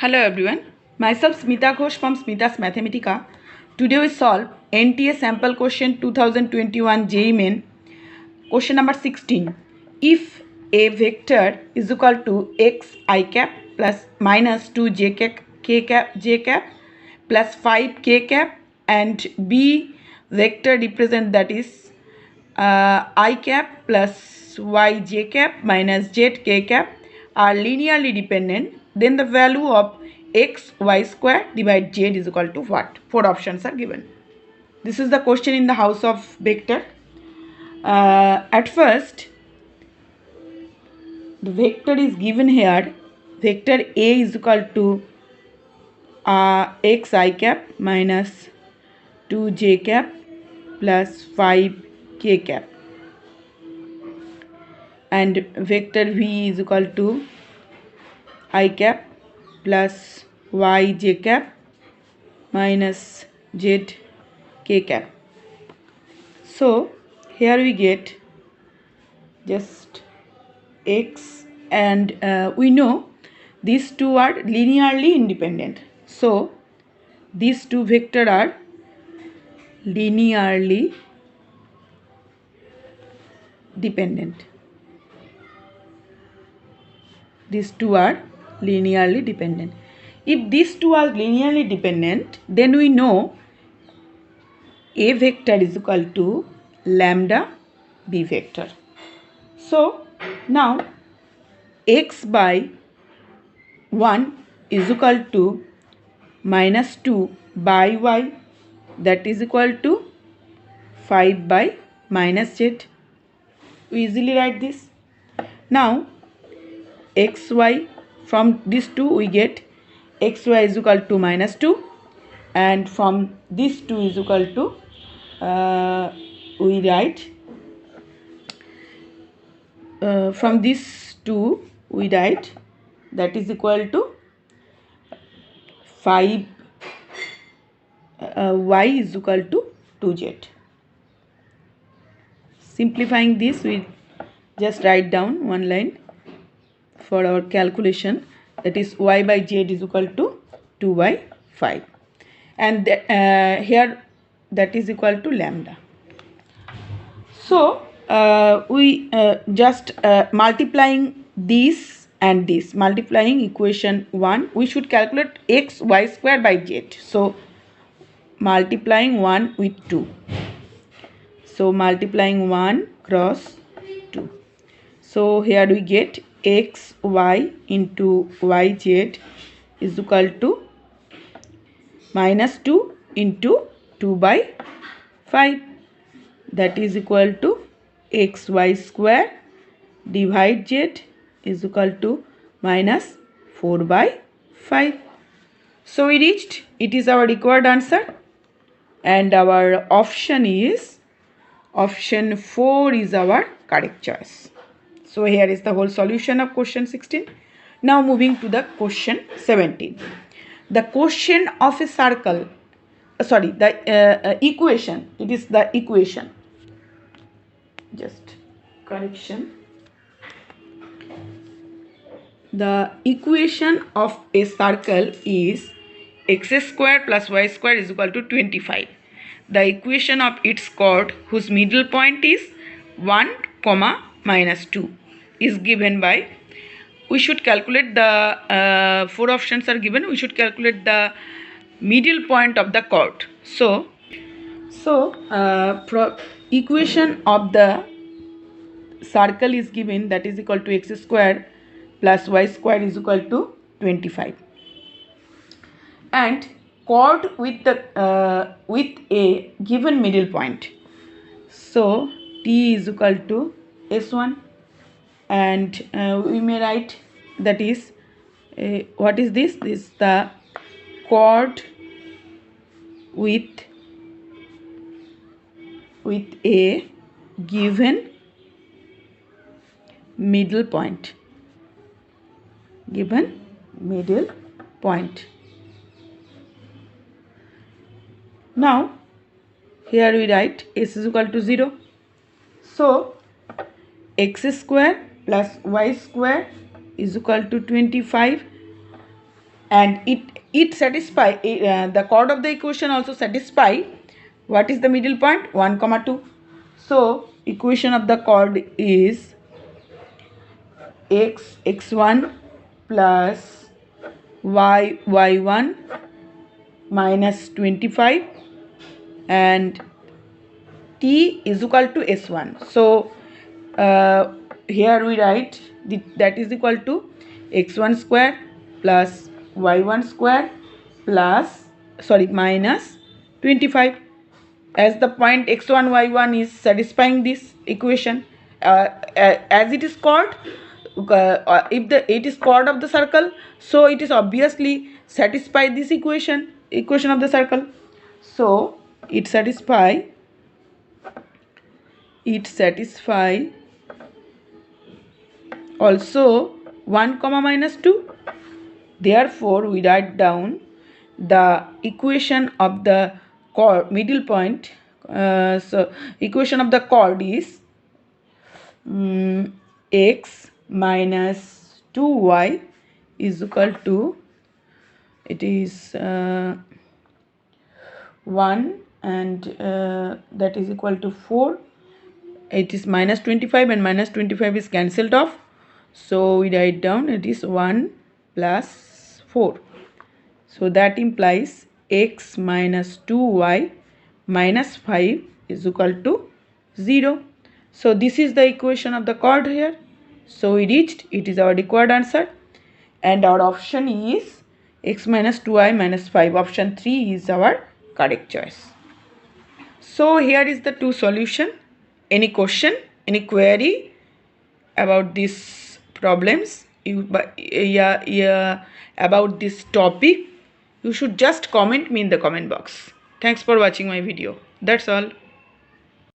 Hello everyone, myself Smita Ghosh from Smita's Mathematica. Today we solve NTA sample question 2021 JEE Main. Question number 16. If a vector is equal to x I cap plus minus 2 j cap, k cap j cap plus 5 k cap and b vector represent that is I cap plus y j cap minus z k cap are linearly dependent, then the value of x y square divided z is equal to what? Four options are given. This is the question in the house of vector. At first, the vector is given here. Vector A is equal to x I cap minus 2 j cap plus 5 k cap, and vector V is equal to I cap plus y j cap minus z k cap. So here we get just x, and we know these two are linearly independent. So these two vectors are linearly dependent. These two are linearly dependent. If these two are linearly dependent, then we know A vector is equal to lambda B vector. So now x by 1 is equal to minus 2 by y, that is equal to 5 by minus z. We easily write this. Now xy, from these two we get xy is equal to minus 2, and from this 2 is equal to we write from this 2 we write that is equal to 5 y is equal to 2z. Simplifying this, we just write down one line for our calculation, that is y by z is equal to 2 by 5, and here that is equal to lambda. So we just multiplying this and this, multiplying equation 1, we should calculate x y square by z. So multiplying 1 with 2, so multiplying 1 cross 2, so here we get x y into y z is equal to minus 2 into 2 by 5, that is equal to x y square divide z is equal to minus 4 by 5. So we reached, it is our required answer, and our option is option 4 is our correct choice. So here is the whole solution of question 16. Now moving to the question 17. The question of a circle, the equation, it is the equation, just correction. The equation of a circle is x square plus y square is equal to 25. The equation of its chord whose middle point is 1, minus 2 is given by, we should calculate the four options are given, we should calculate the middle point of the chord. So equation of the circle is given, that is equal to x square plus y square is equal to 25, and chord with the with a given middle point. So t is equal to s1, and we may write that is what is this? This is the chord with a given middle point, given middle point. Now here we write s is equal to 0. So x square plus y square is equal to 25, and it satisfy the chord of the equation also satisfy what is the middle point 1 comma 2. So equation of the chord is x1 plus y1 minus 25 and t is equal to s1. So here we write that is equal to x1 square plus y1 square plus minus 25, as the point x1 y1 is satisfying this equation. As it is chord, if it is chord of the circle, so it is obviously satisfy this equation of the circle. So it satisfy also 1 comma minus 2. Therefore we write down the equation of the chord middle point. So equation of the chord is x minus 2y is equal to, it is 1 and that is equal to 4. It is minus 25 and minus 25 is cancelled off, so we write down it is 1 plus 4. So that implies x minus 2y minus 5 is equal to 0. So this is the equation of the chord here. So we reached, it is our required answer, and our option is x minus 2y minus 5. Option 3 is our correct choice. So here is the two solution. Any question, any query about these problems, about this topic, you should just comment me in the comment box. Thanks for watching my video. That's all.